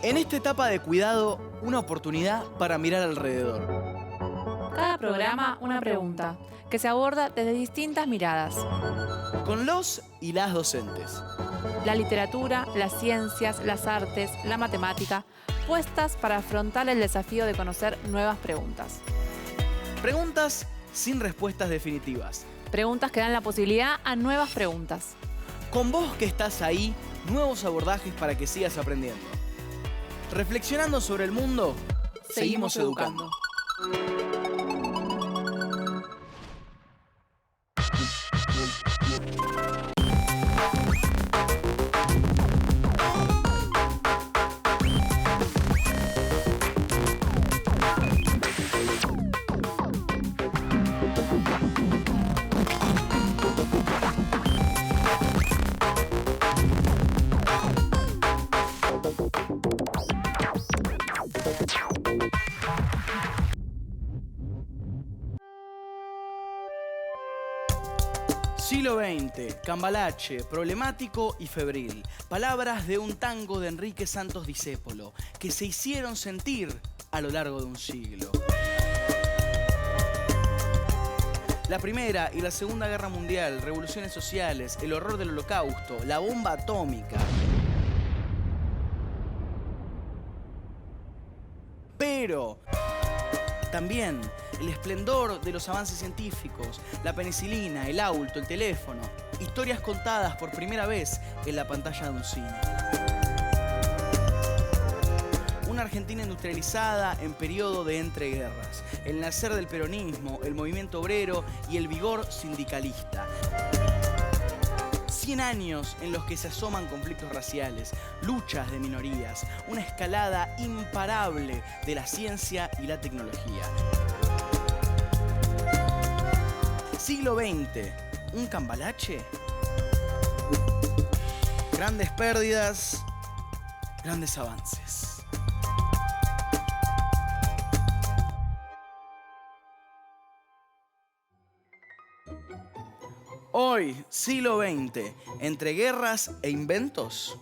En esta etapa de cuidado, una oportunidad para mirar alrededor. Cada programa una pregunta, que se aborda desde distintas miradas. Con los y las docentes. La literatura, las ciencias, las artes, la matemática, puestas para afrontar el desafío de conocer nuevas preguntas. Preguntas sin respuestas definitivas. Preguntas que dan la posibilidad a nuevas preguntas. Con vos que estás ahí, nuevos abordajes para que sigas aprendiendo. Reflexionando sobre el mundo, seguimos educando. Siglo XX, cambalache, problemático y febril. Palabras de un tango de Enrique Santos Discépolo, que se hicieron sentir a lo largo de un siglo. La Primera y la Segunda Guerra Mundial, revoluciones sociales, el horror del Holocausto, la bomba atómica. Pero también el esplendor de los avances científicos, la penicilina, el auto, el teléfono. Historias contadas por primera vez en la pantalla de un cine. Una Argentina industrializada en periodo de entreguerras. El nacer del peronismo, el movimiento obrero y el vigor sindicalista. 100 años en los que se asoman conflictos raciales, luchas de minorías, una escalada imparable de la ciencia y la tecnología. Siglo XX, ¿un cambalache? Grandes pérdidas, grandes avances. Hoy, siglo XX, entre guerras e inventos.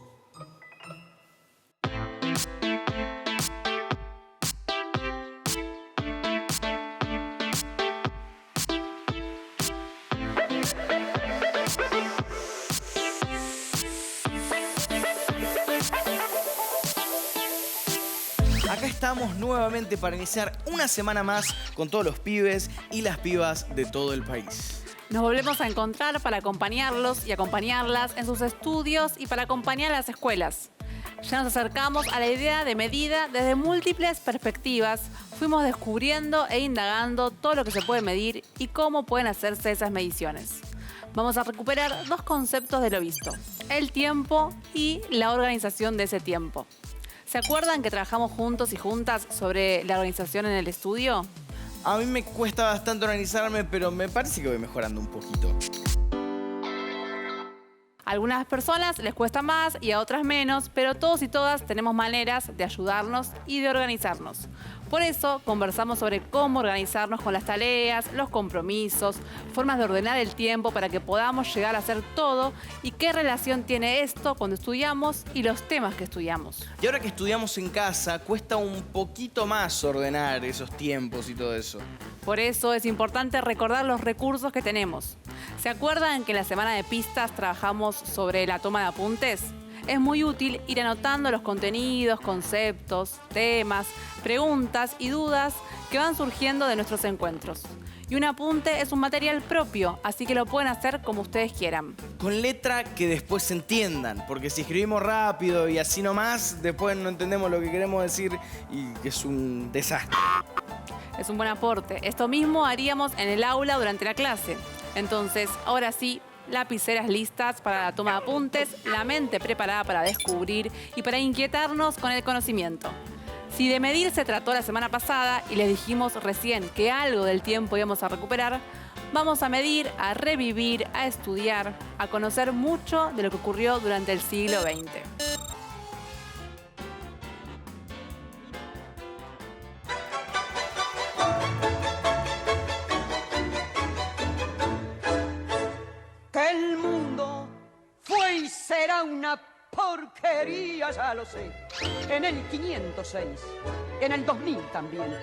Acá estamos nuevamente para iniciar una semana más con todos los pibes y las pibas de todo el país. Nos volvemos a encontrar para acompañarlos y acompañarlas en sus estudios y para acompañar a las escuelas. Ya nos acercamos a la idea de medida desde múltiples perspectivas. Fuimos descubriendo e indagando todo lo que se puede medir y cómo pueden hacerse esas mediciones. Vamos a recuperar dos conceptos de lo visto: el tiempo y la organización de ese tiempo. ¿Se acuerdan que trabajamos juntos y juntas sobre la organización en el estudio? A mí me cuesta bastante organizarme, pero me parece que voy mejorando un poquito. A algunas personas les cuesta más y a otras menos, pero todos y todas tenemos maneras de ayudarnos y de organizarnos. Por eso conversamos sobre cómo organizarnos con las tareas, los compromisos, formas de ordenar el tiempo para que podamos llegar a hacer todo y qué relación tiene esto cuando estudiamos y los temas que estudiamos. Y ahora que estudiamos en casa, cuesta un poquito más ordenar esos tiempos y todo eso. Por eso es importante recordar los recursos que tenemos. ¿Se acuerdan que en la semana de pistas trabajamos sobre la toma de apuntes? Es muy útil ir anotando los contenidos, conceptos, temas, preguntas y dudas que van surgiendo de nuestros encuentros. Y un apunte es un material propio, así que lo pueden hacer como ustedes quieran. Con letra que después se entiendan, porque si escribimos rápido y así nomás, después no entendemos lo que queremos decir y es un desastre. Es un buen aporte. Esto mismo haríamos en el aula durante la clase. Entonces, ahora sí, lapiceras listas para la toma de apuntes, la mente preparada para descubrir y para inquietarnos con el conocimiento. Si de medir se trató la semana pasada y les dijimos recién que algo del tiempo íbamos a recuperar, vamos a medir, a revivir, a estudiar, a conocer mucho de lo que ocurrió durante el siglo XX. Que el mundo fue y será una porquería. porquería, ya lo sé. En el 506, en el 2000 también,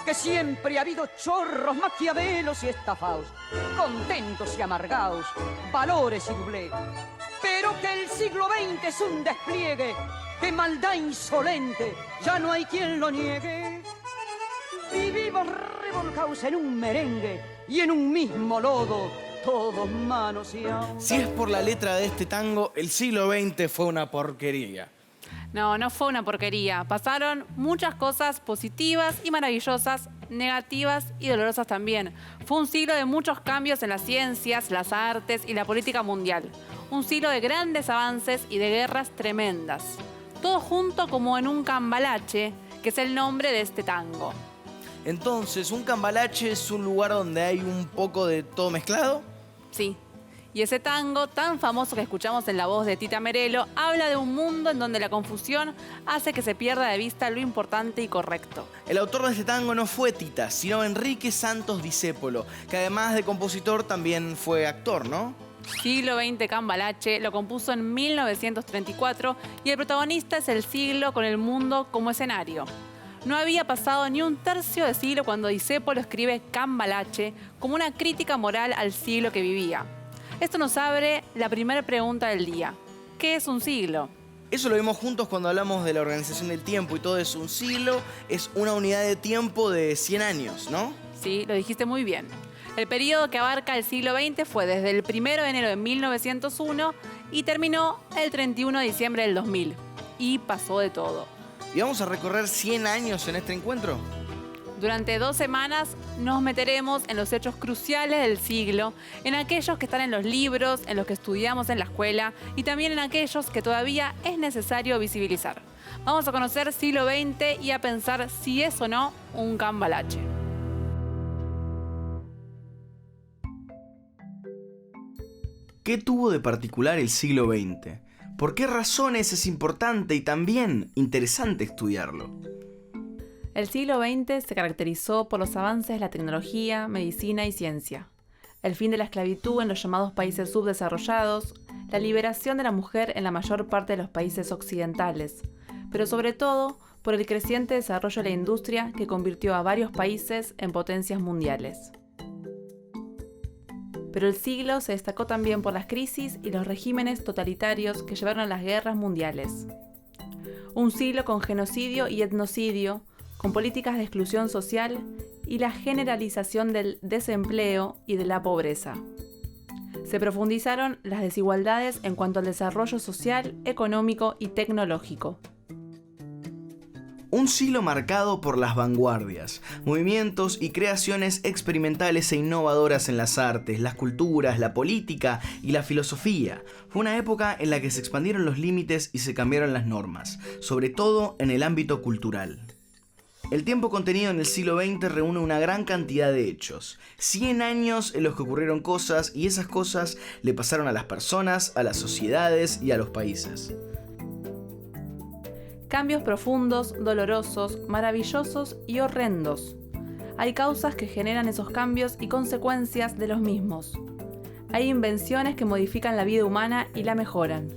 que siempre ha habido chorros, maquiavelos y estafaos, contentos y amargados, valores y doblé. Pero que el siglo XX es un despliegue de maldad insolente, ya no hay quien lo niegue. Vivimos revolcados en un merengue y en un mismo lodo, todos manoseados. Si es por la letra de este tango, el siglo XX fue una porquería. No, no fue una porquería. Pasaron muchas cosas positivas y maravillosas, negativas y dolorosas también. Fue un siglo de muchos cambios en las ciencias, las artes y la política mundial. Un siglo de grandes avances y de guerras tremendas. Todo junto como en un cambalache, que es el nombre de este tango. Entonces, ¿un cambalache es un lugar donde hay un poco de todo mezclado? Sí. Y ese tango tan famoso que escuchamos en la voz de Tita Merelo habla de un mundo en donde la confusión hace que se pierda de vista lo importante y correcto. El autor de este tango no fue Tita, sino Enrique Santos Discépolo, que además de compositor también fue actor, ¿no? Siglo XX Cambalache lo compuso en 1934 y el protagonista es el siglo con el mundo como escenario. No había pasado ni un tercio de siglo cuando Discépolo escribe Cambalache como una crítica moral al siglo que vivía. Esto nos abre la primera pregunta del día. ¿Qué es un siglo? Eso lo vimos juntos cuando hablamos de la organización del tiempo y todo eso. Un siglo es una unidad de tiempo de 100 años, ¿no? Sí, lo dijiste muy bien. El periodo que abarca el siglo XX fue desde el 1 de enero de 1901 y terminó el 31 de diciembre del 2000. Y pasó de todo. ¿Y vamos a recorrer 100 años en este encuentro? Durante 2 semanas nos meteremos en los hechos cruciales del siglo, en aquellos que están en los libros, en los que estudiamos en la escuela y también en aquellos que todavía es necesario visibilizar. Vamos a conocer siglo XX y a pensar si es o no un cambalache. ¿Qué tuvo de particular el siglo XX? ¿Por qué razones es importante y también interesante estudiarlo? El siglo XX se caracterizó por los avances de la tecnología, medicina y ciencia, el fin de la esclavitud en los llamados países subdesarrollados, la liberación de la mujer en la mayor parte de los países occidentales, pero sobre todo por el creciente desarrollo de la industria que convirtió a varios países en potencias mundiales. Pero el siglo se destacó también por las crisis y los regímenes totalitarios que llevaron a las guerras mundiales. Un siglo con genocidio y etnocidio, con políticas de exclusión social y la generalización del desempleo y de la pobreza. Se profundizaron las desigualdades en cuanto al desarrollo social, económico y tecnológico. Un siglo marcado por las vanguardias, movimientos y creaciones experimentales e innovadoras en las artes, las culturas, la política y la filosofía. Fue una época en la que se expandieron los límites y se cambiaron las normas, sobre todo en el ámbito cultural. El tiempo contenido en el siglo XX reúne una gran cantidad de hechos. 100 años en los que ocurrieron cosas y esas cosas le pasaron a las personas, a las sociedades y a los países. Cambios profundos, dolorosos, maravillosos y horrendos. Hay causas que generan esos cambios y consecuencias de los mismos. Hay invenciones que modifican la vida humana y la mejoran.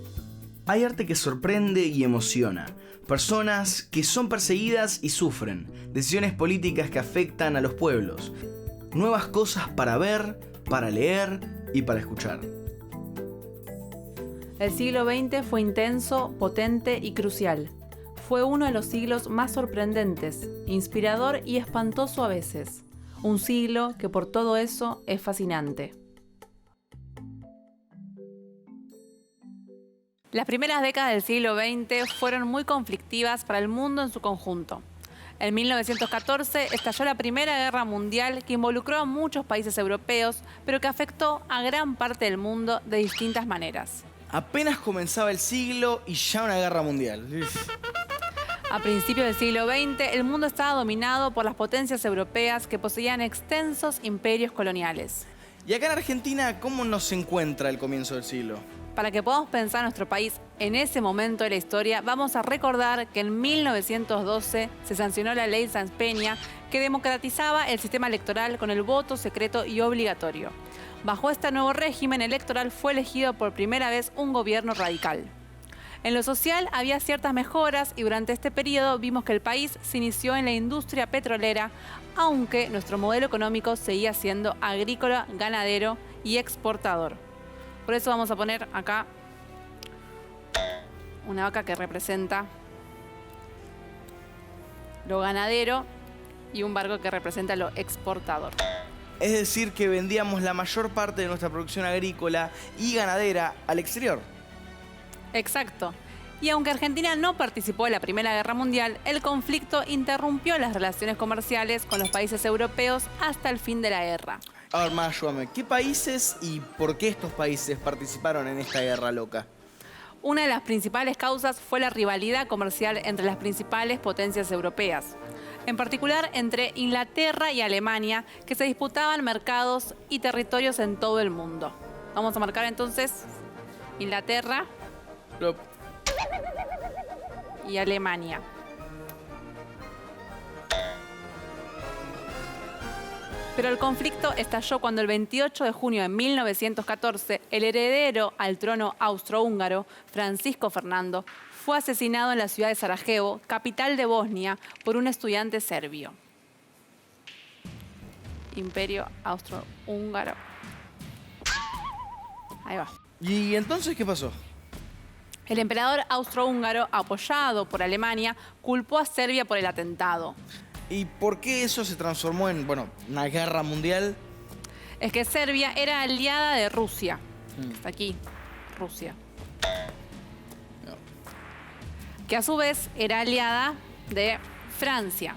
Hay arte que sorprende y emociona. Personas que son perseguidas y sufren. Decisiones políticas que afectan a los pueblos. Nuevas cosas para ver, para leer y para escuchar. El siglo XX fue intenso, potente y crucial. Fue uno de los siglos más sorprendentes, inspirador y espantoso a veces. Un siglo que por todo eso es fascinante. Las primeras décadas del siglo XX fueron muy conflictivas para el mundo en su conjunto. En 1914 estalló la Primera Guerra Mundial que involucró a muchos países europeos, pero que afectó a gran parte del mundo de distintas maneras. Apenas comenzaba el siglo y ya una guerra mundial. A principios del siglo XX, el mundo estaba dominado por las potencias europeas que poseían extensos imperios coloniales. Y acá en Argentina, ¿cómo nos encuentra el comienzo del siglo? Para que podamos pensar nuestro país en ese momento de la historia, vamos a recordar que en 1912 se sancionó la ley Sanz Peña que democratizaba el sistema electoral con el voto secreto y obligatorio. Bajo este nuevo régimen electoral fue elegido por primera vez un gobierno radical. En lo social había ciertas mejoras y durante este periodo vimos que el país se inició en la industria petrolera, aunque nuestro modelo económico seguía siendo agrícola, ganadero y exportador. Por eso vamos a poner acá una vaca que representa lo ganadero y un barco que representa lo exportador. Es decir, que vendíamos la mayor parte de nuestra producción agrícola y ganadera al exterior. Exacto. Y aunque Argentina no participó en la Primera Guerra Mundial, el conflicto interrumpió las relaciones comerciales con los países europeos hasta el fin de la guerra. A ver, más ayúdame. ¿Qué países y por qué estos países participaron en esta guerra loca? Una de las principales causas fue la rivalidad comercial entre las principales potencias europeas, en particular entre Inglaterra y Alemania, que se disputaban mercados y territorios en todo el mundo. Vamos a marcar entonces Inglaterra y Alemania. Pero el conflicto estalló cuando el 28 de junio de 1914 el heredero al trono austrohúngaro, Francisco Fernando, fue asesinado en la ciudad de Sarajevo, capital de Bosnia, por un estudiante serbio. Imperio austrohúngaro. Ahí va. ¿Y entonces qué pasó? El emperador austrohúngaro, apoyado por Alemania, culpó a Serbia por el atentado. ¿Y por qué eso se transformó en, una guerra mundial? Es que Serbia era aliada de Rusia. Está aquí, Rusia. Que a su vez era aliada de Francia.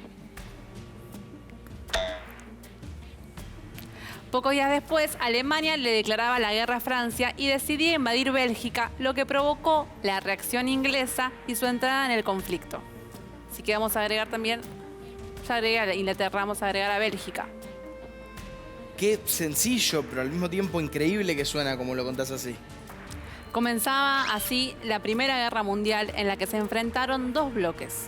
Pocos días después, Alemania le declaraba la guerra a Francia y decidía invadir Bélgica, lo que provocó la reacción inglesa y su entrada en el conflicto. Así que vamos a agregar también, ya agregué a Inglaterra, vamos a agregar a Bélgica. Qué sencillo, pero al mismo tiempo increíble que suena como lo contás así. Comenzaba así la Primera Guerra Mundial, en la que se enfrentaron dos bloques.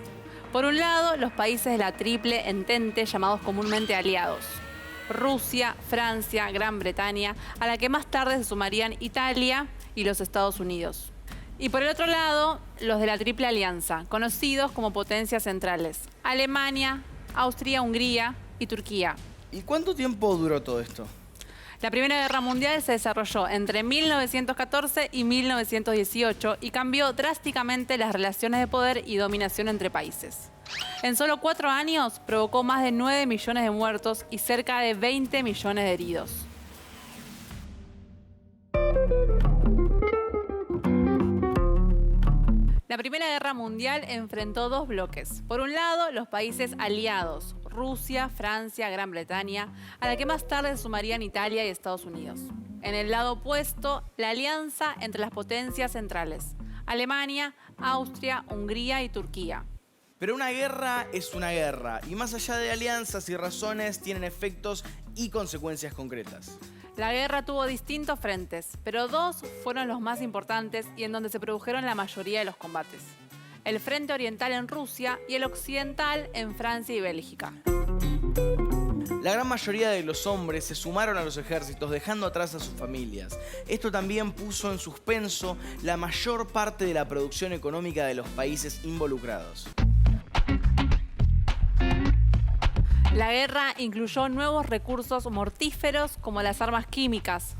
Por un lado, los países de la Triple Entente, llamados comúnmente aliados. Rusia, Francia, Gran Bretaña, a la que más tarde se sumarían Italia y los Estados Unidos. Y por el otro lado, los de la Triple Alianza, conocidos como potencias centrales: Alemania, Austria, Hungría y Turquía. ¿Y cuánto tiempo duró todo esto? La Primera Guerra Mundial se desarrolló entre 1914 y 1918 y cambió drásticamente las relaciones de poder y dominación entre países. En solo 4 años provocó más de 9 millones de muertos y cerca de 20 millones de heridos. La Primera Guerra Mundial enfrentó dos bloques. Por un lado, los países aliados, Rusia, Francia, Gran Bretaña, a la que más tarde se sumarían Italia y Estados Unidos. En el lado opuesto, la alianza entre las potencias centrales, Alemania, Austria, Hungría y Turquía. Pero una guerra es una guerra, y más allá de alianzas y razones, tienen efectos y consecuencias concretas. La guerra tuvo distintos frentes, pero dos fueron los más importantes y en donde se produjeron la mayoría de los combates: el frente oriental en Rusia y el occidental en Francia y Bélgica. La gran mayoría de los hombres se sumaron a los ejércitos, dejando atrás a sus familias. Esto también puso en suspenso la mayor parte de la producción económica de los países involucrados. La guerra incluyó nuevos recursos mortíferos como las armas químicas,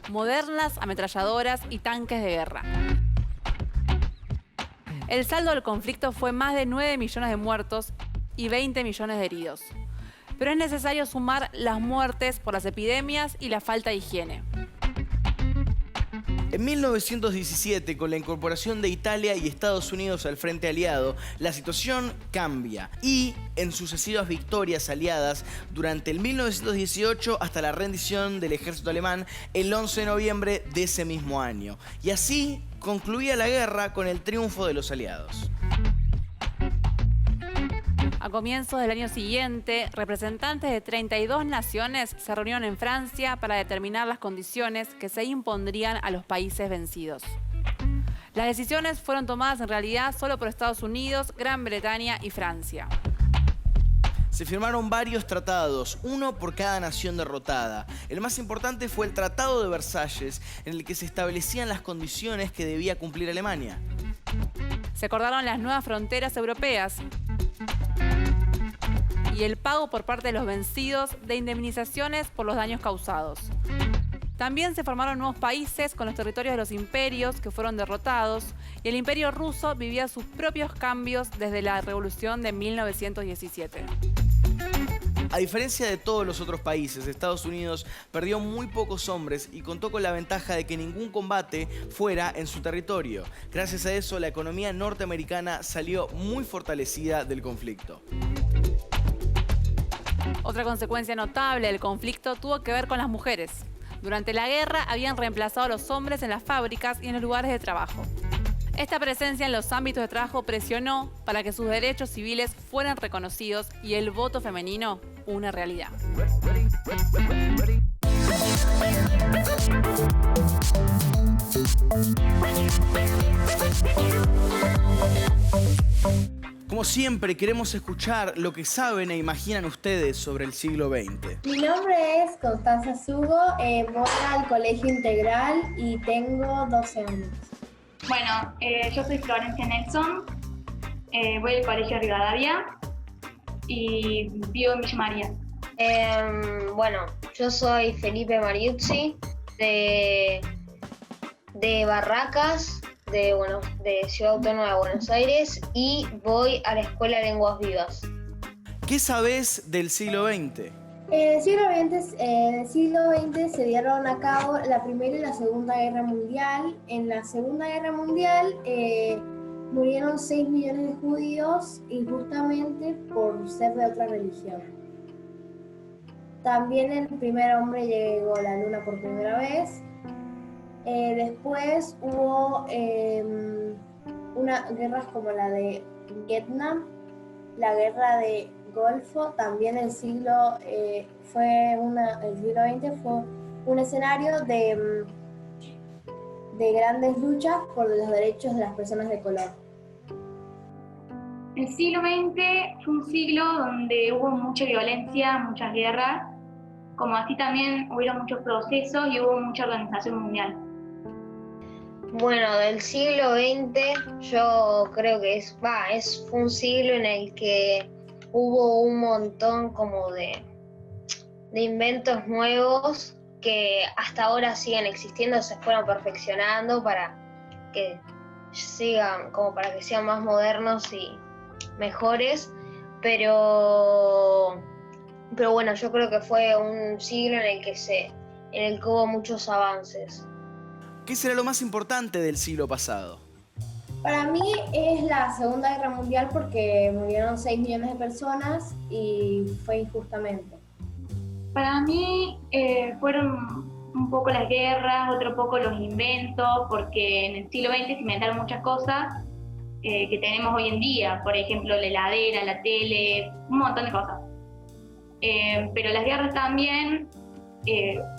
modernas ametralladoras y tanques de guerra. El saldo del conflicto fue más de 9 millones de muertos y 20 millones de heridos. Pero es necesario sumar las muertes por las epidemias y la falta de higiene. En 1917, con la incorporación de Italia y Estados Unidos al frente aliado, la situación cambia y, en sucesivas victorias aliadas, durante el 1918 hasta la rendición del ejército alemán el 11 de noviembre de ese mismo año. Y así concluía la guerra con el triunfo de los aliados. A comienzos del año siguiente, representantes de 32 naciones se reunieron en Francia para determinar las condiciones que se impondrían a los países vencidos. Las decisiones fueron tomadas en realidad solo por Estados Unidos, Gran Bretaña y Francia. Se firmaron varios tratados, uno por cada nación derrotada. El más importante fue el Tratado de Versalles, en el que se establecían las condiciones que debía cumplir Alemania. Se acordaron las nuevas fronteras europeas y el pago por parte de los vencidos de indemnizaciones por los daños causados. También se formaron nuevos países con los territorios de los imperios que fueron derrotados, y el imperio ruso vivía sus propios cambios desde la revolución de 1917. A diferencia de todos los otros países, Estados Unidos perdió muy pocos hombres y contó con la ventaja de que ningún combate fuera en su territorio. Gracias a eso, la economía norteamericana salió muy fortalecida del conflicto. Otra consecuencia notable del conflicto tuvo que ver con las mujeres. Durante la guerra habían reemplazado a los hombres en las fábricas y en los lugares de trabajo. Esta presencia en los ámbitos de trabajo presionó para que sus derechos civiles fueran reconocidos y el voto femenino una realidad. Como siempre, queremos escuchar lo que saben e imaginan ustedes sobre el siglo XX. Mi nombre es Constanza Sugo, voy al Colegio Integral y tengo 12 años. Bueno, yo soy Florencia Nelson, voy al Colegio Rivadavia y vivo en Villa María. Bueno, yo soy Felipe Mariuzzi de Barracas, de Ciudad Autónoma de Buenos Aires, y voy a la Escuela de Lenguas Vivas. ¿Qué sabés del siglo XX? En el siglo XX se dieron a cabo la Primera y la Segunda Guerra Mundial. En la Segunda Guerra Mundial murieron 6 millones de judíos injustamente por ser de otra religión. También el primer hombre llegó a la luna por primera vez. Después hubo guerras como la de Vietnam, la guerra de Golfo. También el siglo XX fue un escenario de grandes luchas por los derechos de las personas de color. El siglo XX fue un siglo donde hubo mucha violencia, muchas guerras, como así también hubieron muchos procesos y hubo mucha organización mundial. Bueno, del siglo XX yo creo que fue un siglo en el que hubo un montón como de inventos nuevos que hasta ahora siguen existiendo, se fueron perfeccionando para que sean más modernos y mejores, pero bueno, yo creo que fue un siglo en el que hubo muchos avances. ¿Qué será lo más importante del siglo pasado? Para mí es la Segunda Guerra Mundial porque murieron 6 millones de personas y fue injustamente. Para mí fueron un poco las guerras, otro poco los inventos, porque en el siglo XX se inventaron muchas cosas que tenemos hoy en día, por ejemplo la heladera, la tele, un montón de cosas. Pero las guerras también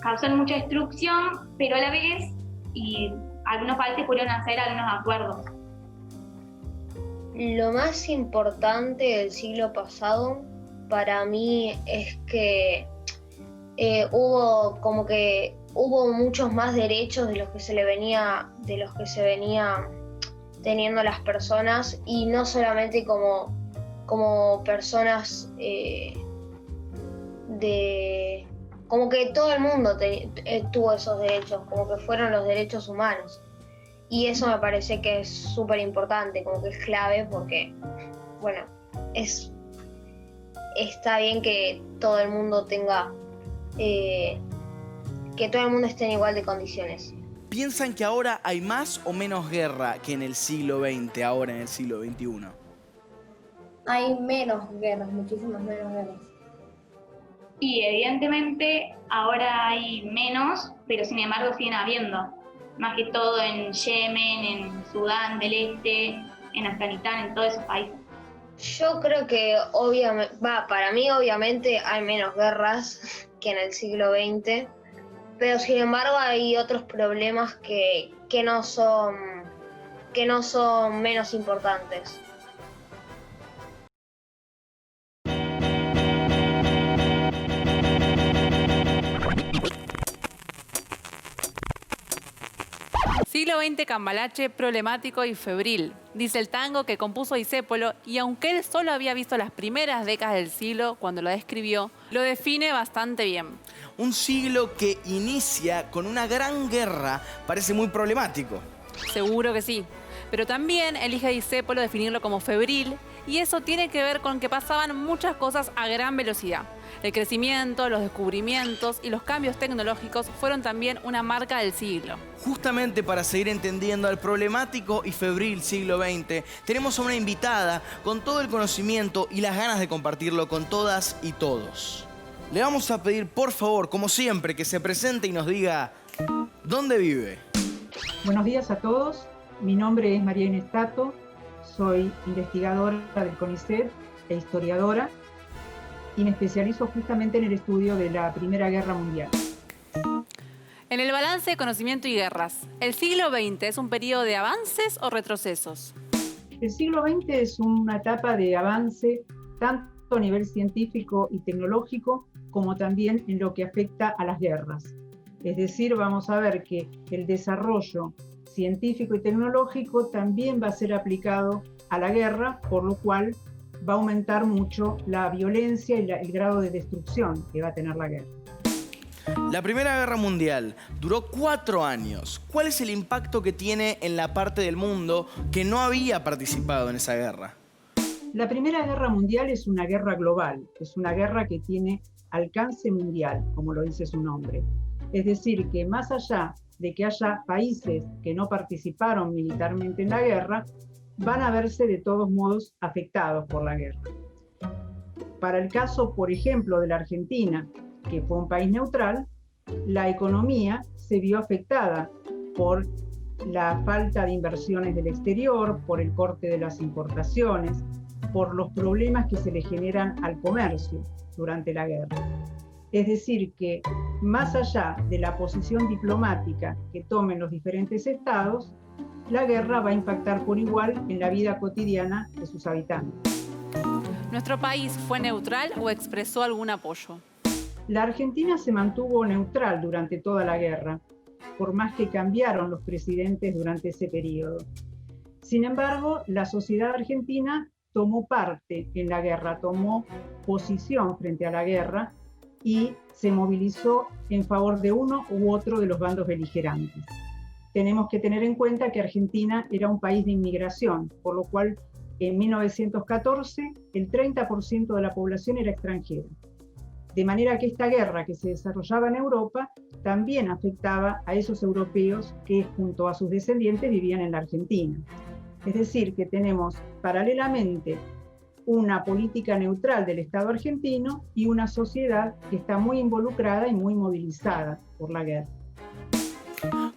causan mucha destrucción, pero a la vez y algunos países pudieron hacer algunos acuerdos. Lo más importante del siglo pasado para mí es que hubo muchos más derechos de los que se venía teniendo las personas, y no solamente como personas como que todo el mundo tuvo esos derechos, como que fueron los derechos humanos. Y eso me parece que es súper importante, como que es clave, porque, bueno, está bien que todo el mundo que todo el mundo esté en igual de condiciones. ¿Piensan que ahora hay más o menos guerra que en el siglo XX, ahora en el siglo XXI? Hay menos guerras, muchísimas menos guerras. Y evidentemente ahora hay menos, pero sin embargo siguen habiendo. Más que todo en Yemen, en Sudán del Este, en Afganistán, en todos esos países. Yo creo que para mí obviamente hay menos guerras que en el siglo XX, pero sin embargo hay otros problemas que no son menos importantes. Siglo siglo XX cambalache, problemático y febril, dice el tango que compuso Discépolo, y aunque él solo había visto las primeras décadas del siglo cuando lo describió, lo define bastante bien. Un siglo que inicia con una gran guerra parece muy problemático. Seguro que sí, pero también elige Discépolo definirlo como febril, y eso tiene que ver con que pasaban muchas cosas a gran velocidad. El crecimiento, los descubrimientos y los cambios tecnológicos fueron también una marca del siglo. Justamente para seguir entendiendo al problemático y febril siglo XX, tenemos a una invitada con todo el conocimiento y las ganas de compartirlo con todas y todos. Le vamos a pedir, por favor, como siempre, que se presente y nos diga dónde vive. Buenos días a todos. Mi nombre es María Inés Tato. Soy investigadora del CONICET e historiadora, y me especializo justamente en el estudio de la Primera Guerra Mundial. En el balance de conocimiento y guerras, ¿el siglo XX es un periodo de avances o retrocesos? El siglo XX es una etapa de avance tanto a nivel científico y tecnológico como también en lo que afecta a las guerras. Es decir, vamos a ver que el desarrollo científico y tecnológico también va a ser aplicado a la guerra, por lo cual va a aumentar mucho la violencia y el grado de destrucción que va a tener la guerra. La Primera Guerra Mundial duró 4 años. ¿Cuál es el impacto que tiene en la parte del mundo que no había participado en esa guerra? La Primera Guerra Mundial es una guerra global, es una guerra que tiene alcance mundial, como lo dice su nombre. Es decir, que más allá de que haya países que no participaron militarmente en la guerra, van a verse de todos modos afectados por la guerra. Para el caso, por ejemplo, de la Argentina, que fue un país neutral, la economía se vio afectada por la falta de inversiones del exterior, por el corte de las importaciones, por los problemas que se le generan al comercio durante la guerra. Es decir, que más allá de la posición diplomática que tomen los diferentes estados, la guerra va a impactar por igual en la vida cotidiana de sus habitantes. ¿Nuestro país fue neutral o expresó algún apoyo? La Argentina se mantuvo neutral durante toda la guerra, por más que cambiaron los presidentes durante ese periodo. Sin embargo, la sociedad argentina tomó parte en la guerra, tomó posición frente a la guerra y se movilizó en favor de uno u otro de los bandos beligerantes. Tenemos que tener en cuenta que Argentina era un país de inmigración, por lo cual en 1914 el 30% de la población era extranjera. De manera que esta guerra que se desarrollaba en Europa también afectaba a esos europeos que junto a sus descendientes vivían en la Argentina. Es decir, que tenemos paralelamente una política neutral del Estado argentino y una sociedad que está muy involucrada y muy movilizada por la guerra.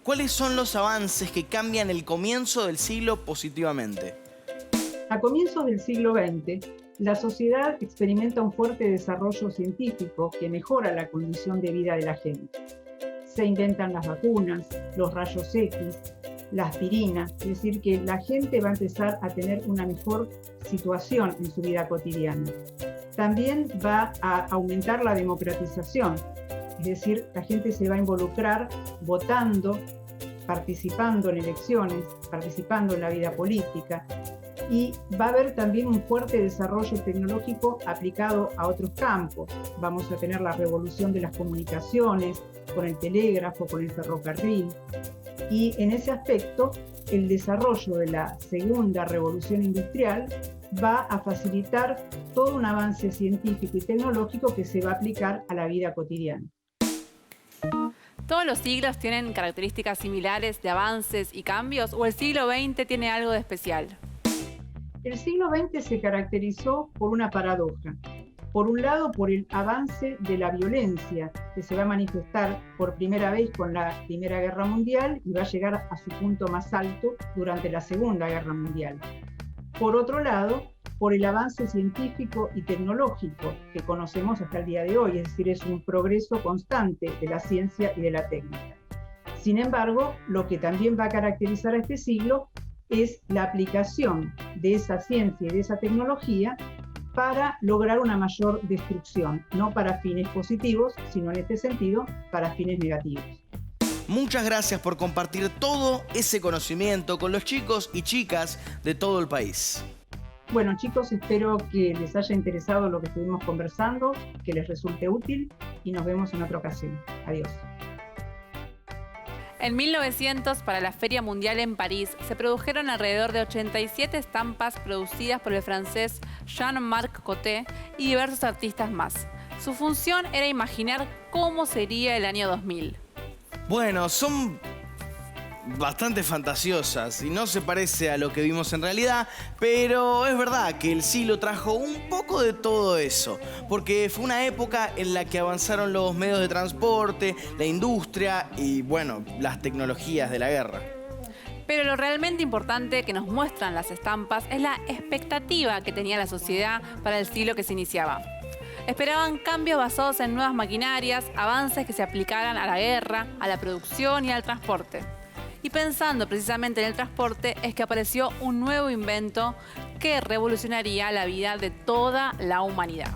¿Cuáles son los avances que cambian el comienzo del siglo positivamente? A comienzos del siglo XX, la sociedad experimenta un fuerte desarrollo científico que mejora la condición de vida de la gente. Se inventan las vacunas, los rayos X, la aspirina, es decir, que la gente va a empezar a tener una mejor situación en su vida cotidiana. También va a aumentar la democratización, es decir, la gente se va a involucrar votando, participando en elecciones, participando en la vida política, y va a haber también un fuerte desarrollo tecnológico aplicado a otros campos. Vamos a tener la revolución de las comunicaciones, con el telégrafo, con el ferrocarril, y en ese aspecto el desarrollo de la segunda revolución industrial va a facilitar todo un avance científico y tecnológico que se va a aplicar a la vida cotidiana. ¿Todos los siglos tienen características similares de avances y cambios o el siglo XX tiene algo de especial? El siglo XX se caracterizó por una paradoja. Por un lado, por el avance de la violencia, que se va a manifestar por primera vez con la Primera Guerra Mundial y va a llegar a su punto más alto durante la Segunda Guerra Mundial. Por otro lado, por el avance científico y tecnológico que conocemos hasta el día de hoy, es decir, es un progreso constante de la ciencia y de la técnica. Sin embargo, lo que también va a caracterizar a este siglo es la aplicación de esa ciencia y de esa tecnología para lograr una mayor destrucción, no para fines positivos, sino en este sentido, para fines negativos. muchas gracias por compartir todo ese conocimiento con los chicos y chicas de todo el país. Bueno, chicos, espero que les haya interesado lo que estuvimos conversando, que les resulte útil y nos vemos en otra ocasión. Adiós. En 1900, para la Feria Mundial en París, se produjeron alrededor de 87 estampas producidas por el francés Jean-Marc Coté y diversos artistas más. Su función era imaginar cómo sería el año 2000. Bueno, son bastante fantasiosas y no se parece a lo que vimos en realidad, pero es verdad que el siglo trajo un poco de todo eso, porque fue una época en la que avanzaron los medios de transporte, la industria y, bueno, las tecnologías de la guerra. Pero lo realmente importante que nos muestran las estampas es la expectativa que tenía la sociedad para el siglo que se iniciaba. Esperaban cambios basados en nuevas maquinarias, avances que se aplicaran a la guerra, a la producción y al transporte. Y pensando precisamente en el transporte es que apareció un nuevo invento que revolucionaría la vida de toda la humanidad.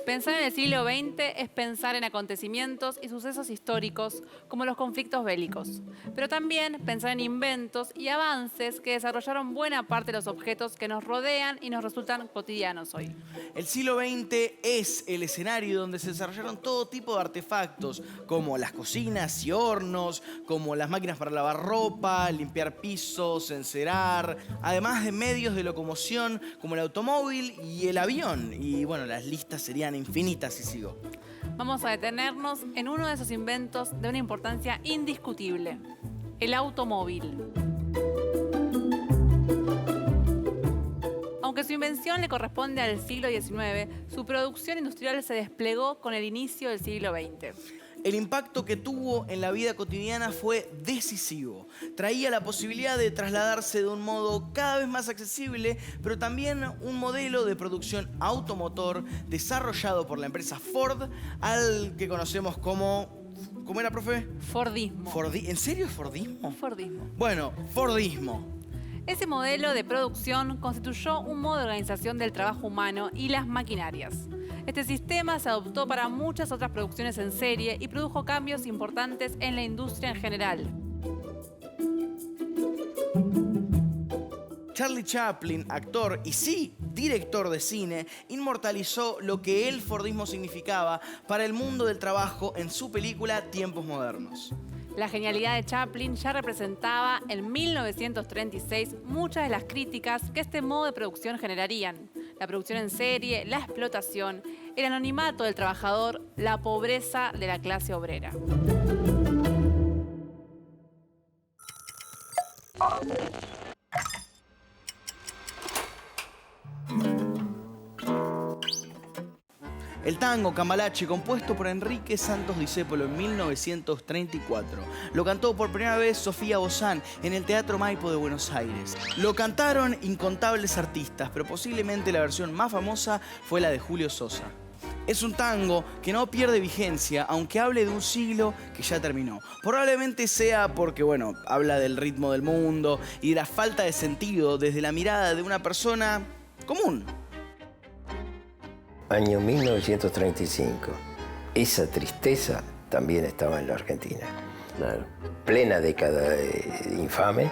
Pensar en el siglo XX es pensar en acontecimientos y sucesos históricos como los conflictos bélicos, pero también pensar en inventos y avances que desarrollaron buena parte de los objetos que nos rodean y nos resultan cotidianos hoy. El siglo XX es el escenario donde se desarrollaron todo tipo de artefactos, como las cocinas y hornos, como las máquinas para lavar ropa, limpiar pisos, encerar, además de medios de locomoción como el automóvil y el avión. Y bueno, las listas serían infinitas si sigo. Vamos a detenernos en uno de esos inventos de una importancia indiscutible, el automóvil. Aunque su invención le corresponde al siglo XIX, su producción industrial se desplegó con el inicio del siglo XX. El impacto que tuvo en la vida cotidiana fue decisivo. Traía la posibilidad de trasladarse de un modo cada vez más accesible, pero también un modelo de producción automotor desarrollado por la empresa Ford, al que conocemos como... ¿Cómo era, profe? Fordismo. ¿En serio es Fordismo? Fordismo. Bueno, Fordismo. Ese modelo de producción constituyó un modo de organización del trabajo humano y las maquinarias. Este sistema se adoptó para muchas otras producciones en serie y produjo cambios importantes en la industria en general. Charlie Chaplin, actor y sí, director de cine, inmortalizó lo que el Fordismo significaba para el mundo del trabajo en su película Tiempos Modernos. La genialidad de Chaplin ya representaba en 1936 muchas de las críticas que este modo de producción generarían. La producción en serie, la explotación, el anonimato del trabajador, la pobreza de la clase obrera. El tango Cambalache, compuesto por Enrique Santos Discépolo en 1934. Lo cantó por primera vez Sofía Bozán en el Teatro Maipo de Buenos Aires. Lo cantaron incontables artistas, pero posiblemente la versión más famosa fue la de Julio Sosa. Es un tango que no pierde vigencia, aunque hable de un siglo que ya terminó. Probablemente sea porque, bueno, habla del ritmo del mundo y de la falta de sentido desde la mirada de una persona común. Año 1935. Esa tristeza también estaba en la Argentina. Claro. Plena década infame,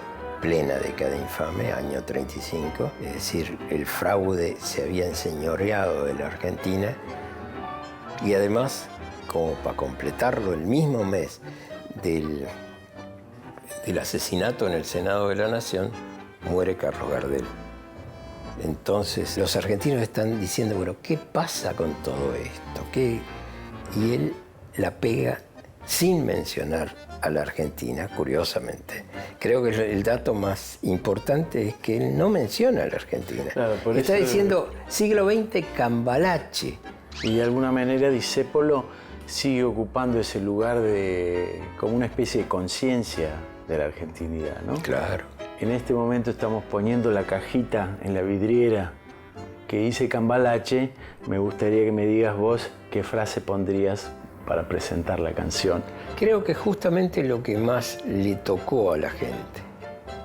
año 35. Es decir, el fraude se había enseñoreado de la Argentina. Y además, como para completarlo, el mismo mes del asesinato en el Senado de la Nación, muere Carlos Gardel. Entonces, los argentinos están diciendo, bueno, ¿qué pasa con todo esto? Y él la pega sin mencionar a la Argentina, curiosamente. Creo que el dato más importante es que él no menciona a la Argentina. Claro, por está eso... diciendo siglo XX Cambalache. Y de alguna manera Discépolo sigue ocupando ese lugar como una especie de conciencia de la argentinidad, ¿no? Claro. En este momento estamos poniendo la cajita en la vidriera que dice Cambalache. Me gustaría que me digas vos qué frase pondrías para presentar la canción. Creo que justamente lo que más le tocó a la gente.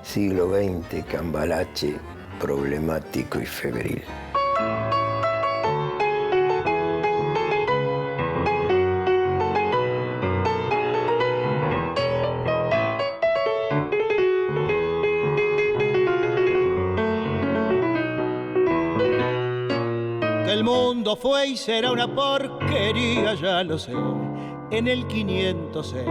Siglo XX, Cambalache, problemático y febril. todo fue y será una porquería, ya lo sé. En el 506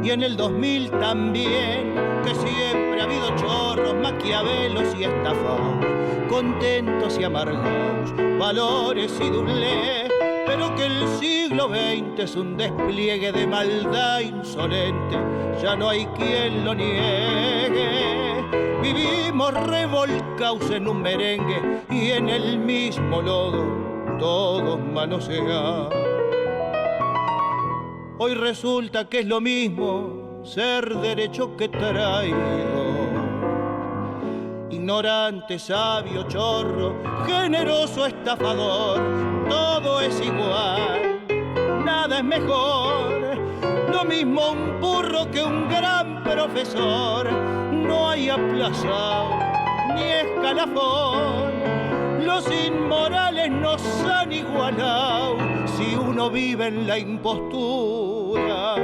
y en el 2000 también, que siempre ha habido chorros, maquiavelos y estafados, contentos y amargados, valores y doblez, pero que el siglo XX es un despliegue de maldad insolente, ya no hay quien lo niegue. Vivimos revolcados en un merengue y en el mismo lodo todos manosean. Hoy resulta que es lo mismo ser derecho que traidor. Ignorante, sabio, chorro, generoso, estafador, todo es igual, nada es mejor. Lo mismo un burro que un gran profesor, no hay aplazado ni escalafón. Los inmorales nos han igualado si uno vive en la impostura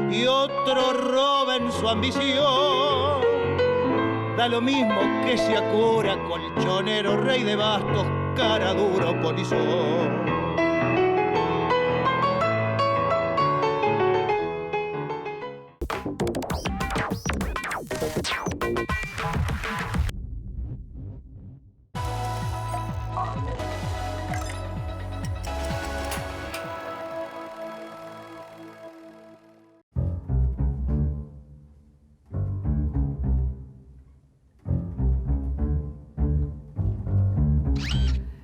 y otro roba en su ambición. Da lo mismo que sea cura, colchonero, rey de bastos, cara duro, polizón.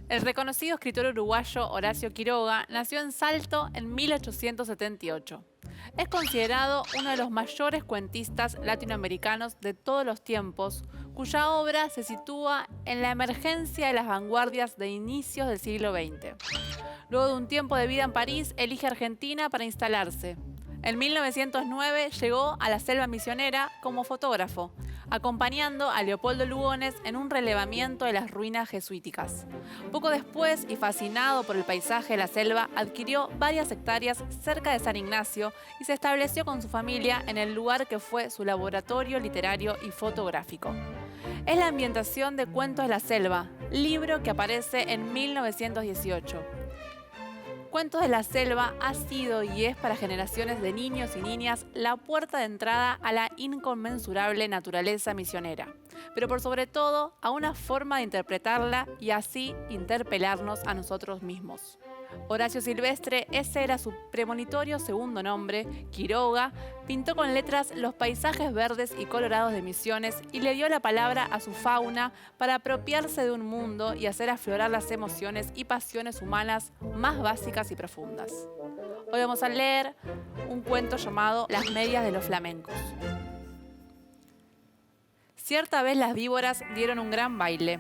El reconocido escritor uruguayo Horacio Quiroga nació en Salto en 1878. Es considerado uno de los mayores cuentistas latinoamericanos de todos los tiempos, cuya obra se sitúa en la emergencia de las vanguardias de inicios del siglo XX. Luego de un tiempo de vida en París, elige Argentina para instalarse. En 1909 llegó a la selva misionera como fotógrafo, acompañando a Leopoldo Lugones en un relevamiento de las ruinas jesuíticas. Poco después, y fascinado por el paisaje de la selva, adquirió varias hectáreas cerca de San Ignacio y se estableció con su familia en el lugar que fue su laboratorio literario y fotográfico. Es la ambientación de Cuentos de la Selva, libro que aparece en 1918. Cuentos de la Selva ha sido y es para generaciones de niños y niñas la puerta de entrada a la inconmensurable naturaleza misionera, pero por sobre todo a una forma de interpretarla y así interpelarnos a nosotros mismos. Horacio Silvestre, ese era su premonitorio segundo nombre, Quiroga, pintó con letras los paisajes verdes y colorados de Misiones y le dio la palabra a su fauna para apropiarse de un mundo y hacer aflorar las emociones y pasiones humanas más básicas y profundas. Hoy vamos a leer un cuento llamado Las medias de los flamencos. Cierta vez las víboras dieron un gran baile.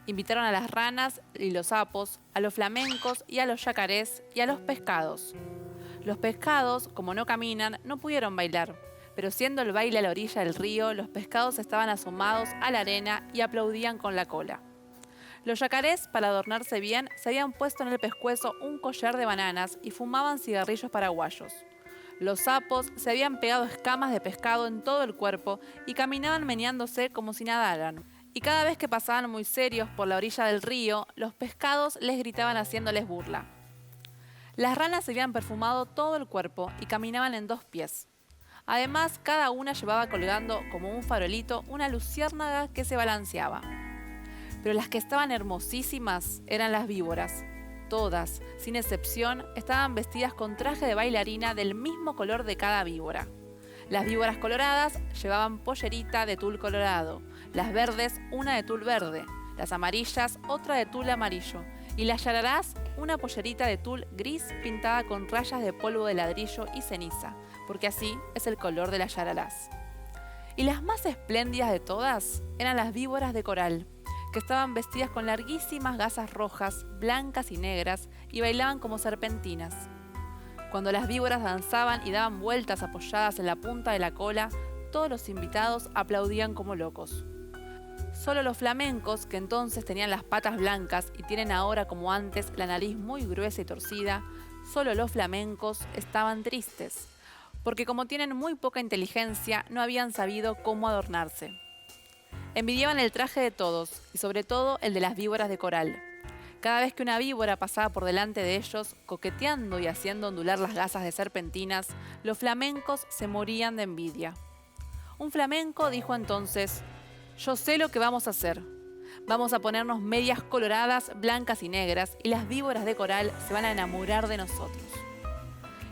Invitaron a las ranas y los sapos, a los flamencos y a los yacarés y a los pescados. Los pescados, como no caminan, no pudieron bailar, pero siendo el baile a la orilla del río, los pescados estaban asomados a la arena y aplaudían con la cola. Los yacarés, para adornarse bien, se habían puesto en el pescuezo un collar de bananas y fumaban cigarrillos paraguayos. Los sapos se habían pegado escamas de pescado en todo el cuerpo y caminaban meneándose como si nadaran. Y cada vez que pasaban muy serios por la orilla del río, los pescados les gritaban haciéndoles burla. Las ranas se habían perfumado todo el cuerpo y caminaban en 2 pies. Además, cada una llevaba colgando como un farolito una luciérnaga que se balanceaba. Pero las que estaban hermosísimas eran las víboras. Todas, sin excepción, estaban vestidas con traje de bailarina del mismo color de cada víbora. Las víboras coloradas llevaban pollerita de tul colorado, las verdes una de tul verde, las amarillas otra de tul amarillo y las yararás una pollerita de tul gris pintada con rayas de polvo de ladrillo y ceniza, porque así es el color de las yararás. Y las más espléndidas de todas eran las víboras de coral, que estaban vestidas con larguísimas gasas rojas, blancas y negras y bailaban como serpentinas. Cuando las víboras danzaban y daban vueltas apoyadas en la punta de la cola, todos los invitados aplaudían como locos. Solo los flamencos, que entonces tenían las patas blancas y tienen ahora como antes la nariz muy gruesa y torcida, solo los flamencos estaban tristes, porque como tienen muy poca inteligencia, no habían sabido cómo adornarse. Envidiaban el traje de todos, y sobre todo el de las víboras de coral, Cada vez que una víbora pasaba por delante de ellos, coqueteando y haciendo ondular las gasas de serpentinas, los flamencos se morían de envidia. Un flamenco dijo entonces: «Yo sé lo que vamos a hacer. Vamos a ponernos medias coloradas, blancas y negras, y las víboras de coral se van a enamorar de nosotros».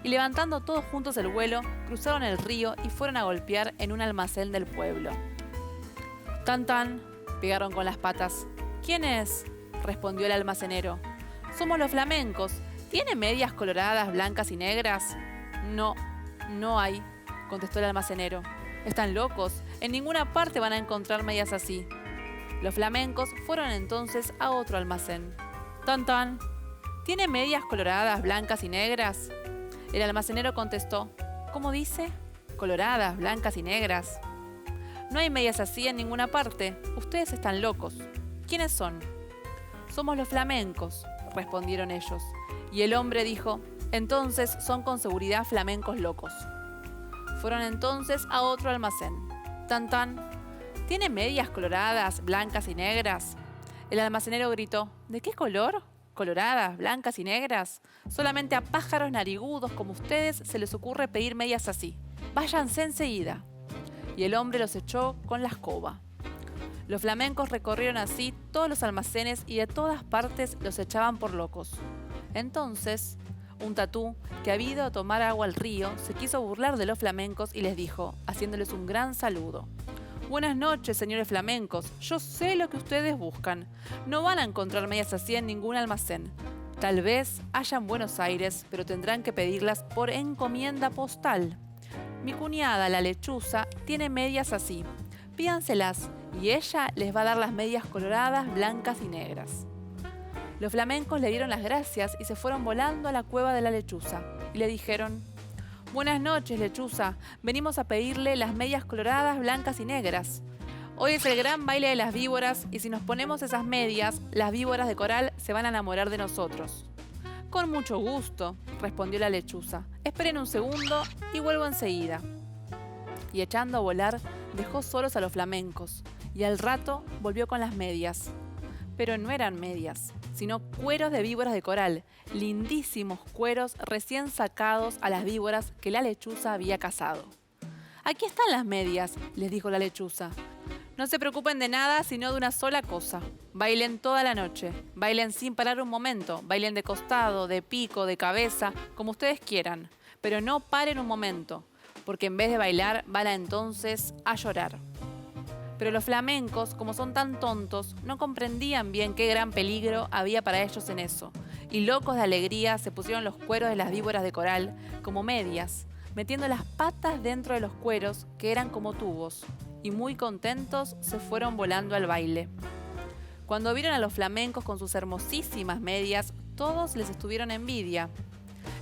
Y levantando todos juntos el vuelo, cruzaron el río y fueron a golpear en un almacén del pueblo. «Tan tan», pegaron con las patas. «¿Quién es?», respondió el almacenero. «Somos los flamencos. ¿Tiene medias coloradas, blancas y negras?». «No, no hay», contestó el almacenero. «Están locos. En ninguna parte van a encontrar medias así». Los flamencos fueron entonces a otro almacén. «Tan tan, ¿tiene medias coloradas, blancas y negras?». El almacenero contestó: «¿Cómo dice? Coloradas, blancas y negras. No hay medias así en ninguna parte. Ustedes están locos. ¿Quiénes son?». «Somos los flamencos», respondieron ellos. Y el hombre dijo: «Entonces son con seguridad flamencos locos». Fueron entonces a otro almacén. «Tan tan, ¿tiene medias coloradas, blancas y negras?». El almacenero gritó: «¿De qué color? Coloradas, blancas y negras. Solamente a pájaros narigudos como ustedes se les ocurre pedir medias así. Váyanse enseguida». Y el hombre los echó con la escoba. Los flamencos recorrieron así todos los almacenes y de todas partes los echaban por locos. Entonces, un tatú, que había ido a tomar agua al río, se quiso burlar de los flamencos y les dijo, haciéndoles un gran saludo: «Buenas noches, señores flamencos. Yo sé lo que ustedes buscan. No van a encontrar medias así en ningún almacén. Tal vez haya en Buenos Aires, pero tendrán que pedirlas por encomienda postal. Mi cuñada, la lechuza, tiene medias así. Pídanselas y ella les va a dar las medias coloradas, blancas y negras». Los flamencos le dieron las gracias y se fueron volando a la cueva de la lechuza. Y le dijeron: «Buenas noches, lechuza. Venimos a pedirle las medias coloradas, blancas y negras. Hoy es el gran baile de las víboras y si nos ponemos esas medias, las víboras de coral se van a enamorar de nosotros». «Con mucho gusto», respondió la lechuza. «Esperen un segundo y vuelvo enseguida». Y echando a volar, dejó solos a los flamencos y al rato volvió con las medias. Pero no eran medias, sino cueros de víboras de coral, lindísimos cueros recién sacados a las víboras que la lechuza había cazado. «Aquí están las medias», les dijo la lechuza. «No se preocupen de nada, sino de una sola cosa. Bailen toda la noche, bailen sin parar un momento, bailen de costado, de pico, de cabeza, como ustedes quieran, pero no paren un momento, porque en vez de bailar van a entonces a llorar». Pero los flamencos, como son tan tontos, no comprendían bien qué gran peligro había para ellos en eso, y locos de alegría se pusieron los cueros de las víboras de coral como medias, metiendo las patas dentro de los cueros, que eran como tubos, y muy contentos se fueron volando al baile. Cuando vieron a los flamencos con sus hermosísimas medias, todos les estuvieron envidia.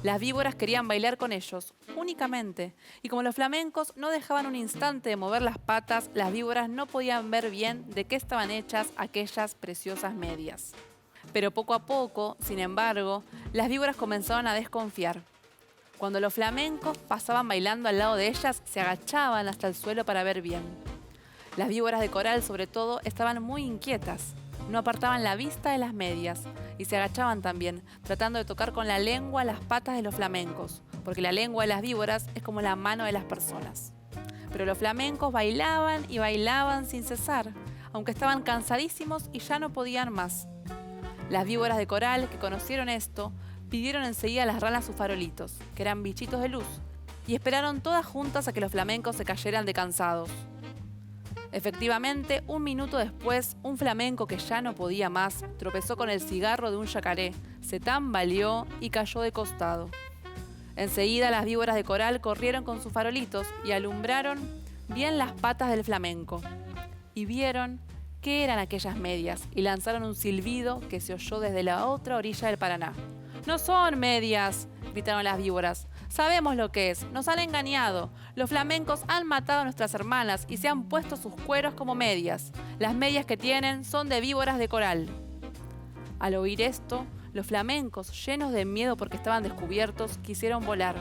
Las víboras querían bailar con ellos, únicamente, y como los flamencos no dejaban un instante de mover las patas, las víboras no podían ver bien de qué estaban hechas aquellas preciosas medias. Pero poco a poco, sin embargo, las víboras comenzaron a desconfiar. Cuando los flamencos pasaban bailando al lado de ellas, se agachaban hasta el suelo para ver bien. Las víboras de coral, sobre todo, estaban muy inquietas. No apartaban la vista de las medias y se agachaban también, tratando de tocar con la lengua las patas de los flamencos, porque la lengua de las víboras es como la mano de las personas. Pero los flamencos bailaban y bailaban sin cesar, aunque estaban cansadísimos y ya no podían más. Las víboras de coral, que conocieron esto, pidieron enseguida a las ranas sus farolitos, que eran bichitos de luz, y esperaron todas juntas a que los flamencos se cayeran de cansados. Efectivamente, un minuto después, un flamenco que ya no podía más tropezó con el cigarro de un yacaré, se tambaleó y cayó de costado. Enseguida las víboras de coral corrieron con sus farolitos y alumbraron bien las patas del flamenco. Y vieron qué eran aquellas medias y lanzaron un silbido que se oyó desde la otra orilla del Paraná. «¡No son medias!», gritaron las víboras. «Sabemos lo que es, nos han engañado. Los flamencos han matado a nuestras hermanas y se han puesto sus cueros como medias. Las medias que tienen son de víboras de coral». Al oír esto, los flamencos, llenos de miedo porque estaban descubiertos, quisieron volar.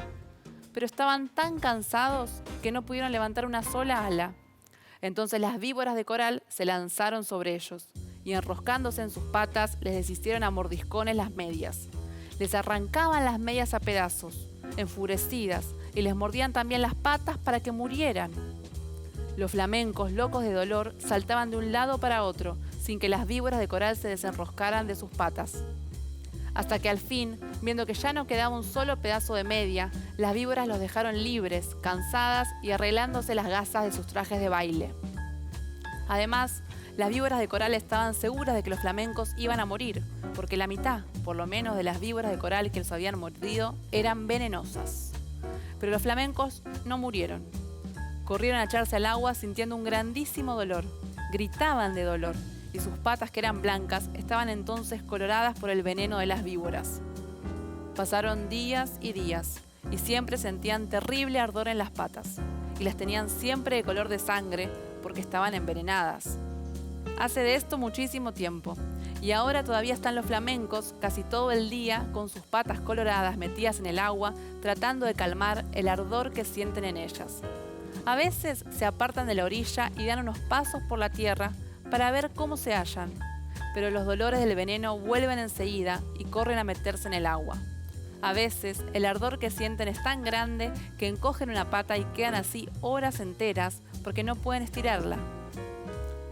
Pero estaban tan cansados que no pudieron levantar una sola ala. Entonces las víboras de coral se lanzaron sobre ellos y enroscándose en sus patas les deshicieron a mordiscones las medias. Les arrancaban las medias a pedazos, enfurecidas, y les mordían también las patas para que murieran. Los flamencos, locos de dolor, saltaban de un lado para otro, sin que las víboras de coral se desenroscaran de sus patas. Hasta que al fin, viendo que ya no quedaba un solo pedazo de media, las víboras los dejaron libres, cansadas y arreglándose las gasas de sus trajes de baile. Además, las víboras de coral estaban seguras de que los flamencos iban a morir, porque la mitad, por lo menos, de las víboras de coral que los habían mordido eran venenosas. Pero los flamencos no murieron. Corrieron a echarse al agua sintiendo un grandísimo dolor. Gritaban de dolor, y sus patas, que eran blancas, estaban entonces coloradas por el veneno de las víboras. Pasaron días, y siempre sentían terrible ardor en las patas, y las tenían siempre de color de sangre porque estaban envenenadas. Hace de esto muchísimo tiempo, y ahora todavía están los flamencos casi todo el día con sus patas coloradas metidas en el agua, tratando de calmar el ardor que sienten en ellas. A veces se apartan de la orilla y dan unos pasos por la tierra para ver cómo se hallan, pero los dolores del veneno vuelven enseguida y corren a meterse en el agua. A veces el ardor que sienten es tan grande que encogen una pata y quedan así horas enteras porque no pueden estirarla.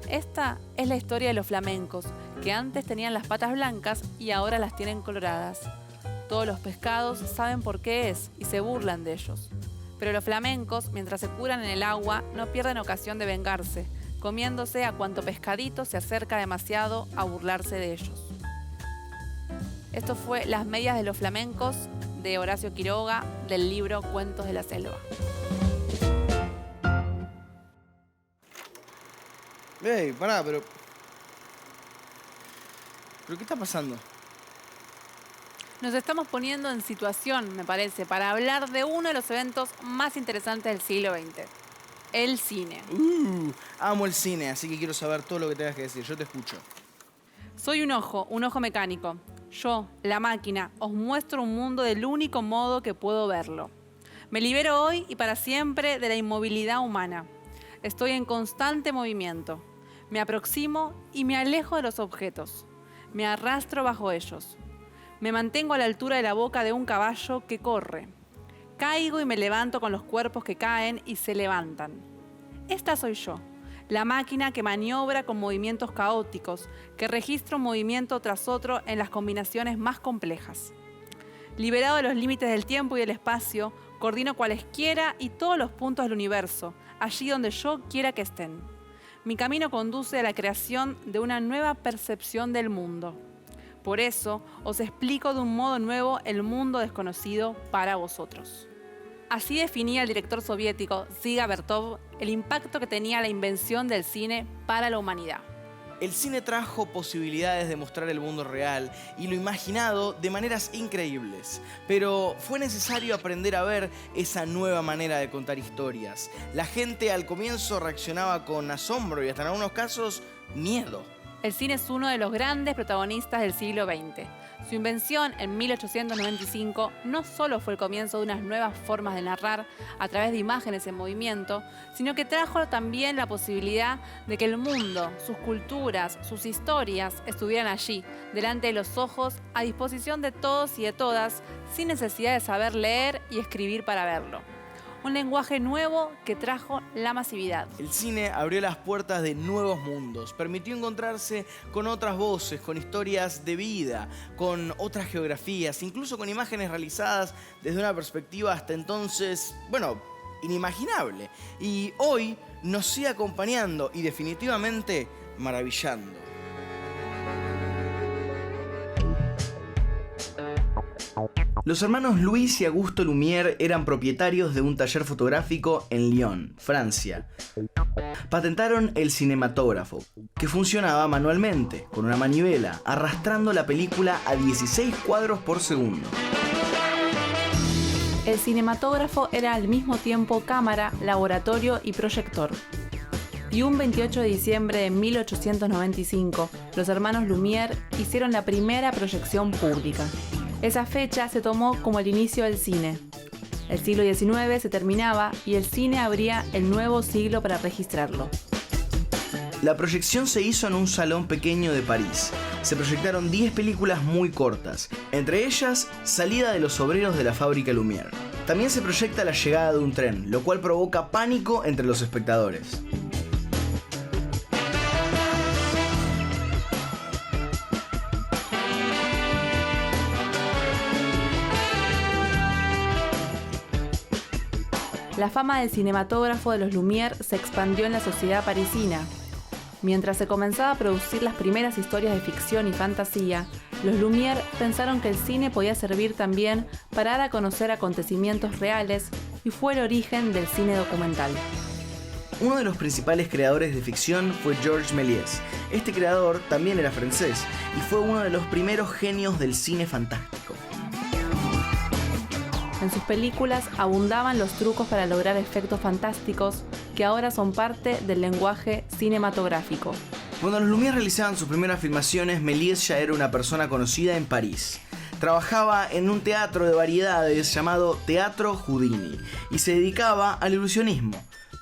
Esta es la historia de los flamencos, que antes tenían las patas blancas y ahora las tienen coloradas. Todos los pescados saben por qué es y se burlan de ellos. Pero los flamencos, mientras se curan en el agua, no pierden ocasión de vengarse, comiéndose a cuanto pescadito se acerca demasiado a burlarse de ellos. Esto fue Las medias de los flamencos, de Horacio Quiroga, del libro Cuentos de la Selva. Ey, pará, pero ¿qué está pasando? Nos estamos poniendo en situación, me parece, para hablar de uno de los eventos más interesantes del siglo XX. El cine. Amo el cine, así que quiero saber todo lo que tengas que decir. Yo te escucho. Soy un ojo mecánico. Yo, la máquina, os muestro un mundo del único modo que puedo verlo. Me libero hoy y para siempre de la inmovilidad humana. Estoy en constante movimiento. Me aproximo y me alejo de los objetos. Me arrastro bajo ellos. Me mantengo a la altura de la boca de un caballo que corre. Caigo y me levanto con los cuerpos que caen y se levantan. Esta soy yo, la máquina que maniobra con movimientos caóticos, que registra un movimiento tras otro en las combinaciones más complejas. Liberado de los límites del tiempo y del espacio, coordino cualesquiera y todos los puntos del universo, allí donde yo quiera que estén. Mi camino conduce a la creación de una nueva percepción del mundo. Por eso, os explico de un modo nuevo el mundo desconocido para vosotros. Así definía el director soviético Dziga Vertov el impacto que tenía la invención del cine para la humanidad. El cine trajo posibilidades de mostrar el mundo real y lo imaginado de maneras increíbles. Pero fue necesario aprender a ver esa nueva manera de contar historias. La gente al comienzo reaccionaba con asombro y hasta en algunos casos miedo. El cine es uno de los grandes protagonistas del siglo XX. Su invención en 1895 no solo fue el comienzo de unas nuevas formas de narrar a través de imágenes en movimiento, sino que trajo también la posibilidad de que el mundo, sus culturas, sus historias estuvieran allí, delante de los ojos, a disposición de todos y de todas, sin necesidad de saber leer y escribir para verlo. Un lenguaje nuevo que trajo la masividad. El cine abrió las puertas de nuevos mundos, permitió encontrarse con otras voces, con historias de vida, con otras geografías, incluso con imágenes realizadas desde una perspectiva hasta entonces, inimaginable. Y hoy nos sigue acompañando y definitivamente maravillando. Los hermanos Luis y Augusto Lumière eran propietarios de un taller fotográfico en Lyon, Francia. Patentaron el cinematógrafo, que funcionaba manualmente, con una manivela, arrastrando la película a 16 cuadros por segundo. El cinematógrafo era al mismo tiempo cámara, laboratorio y proyector. Y un 28 de diciembre de 1895, los hermanos Lumière hicieron la primera proyección pública. Esa fecha se tomó como el inicio del cine. El siglo XIX se terminaba y el cine abría el nuevo siglo para registrarlo. La proyección se hizo en un salón pequeño de París. Se proyectaron 10 películas muy cortas, entre ellas Salida de los obreros de la fábrica Lumière. También se proyecta la llegada de un tren, lo cual provoca pánico entre los espectadores. La fama del cinematógrafo de los Lumière se expandió en la sociedad parisina. Mientras se comenzaba a producir las primeras historias de ficción y fantasía, los Lumière pensaron que el cine podía servir también para dar a conocer acontecimientos reales y fue el origen del cine documental. Uno de los principales creadores de ficción fue Georges Méliès. Este creador también era francés y fue uno de los primeros genios del cine fantástico. En sus películas abundaban los trucos para lograr efectos fantásticos que ahora son parte del lenguaje cinematográfico. Cuando los Lumière realizaban sus primeras filmaciones, Méliès ya era una persona conocida en París. Trabajaba en un teatro de variedades llamado Teatro Houdini y se dedicaba al ilusionismo.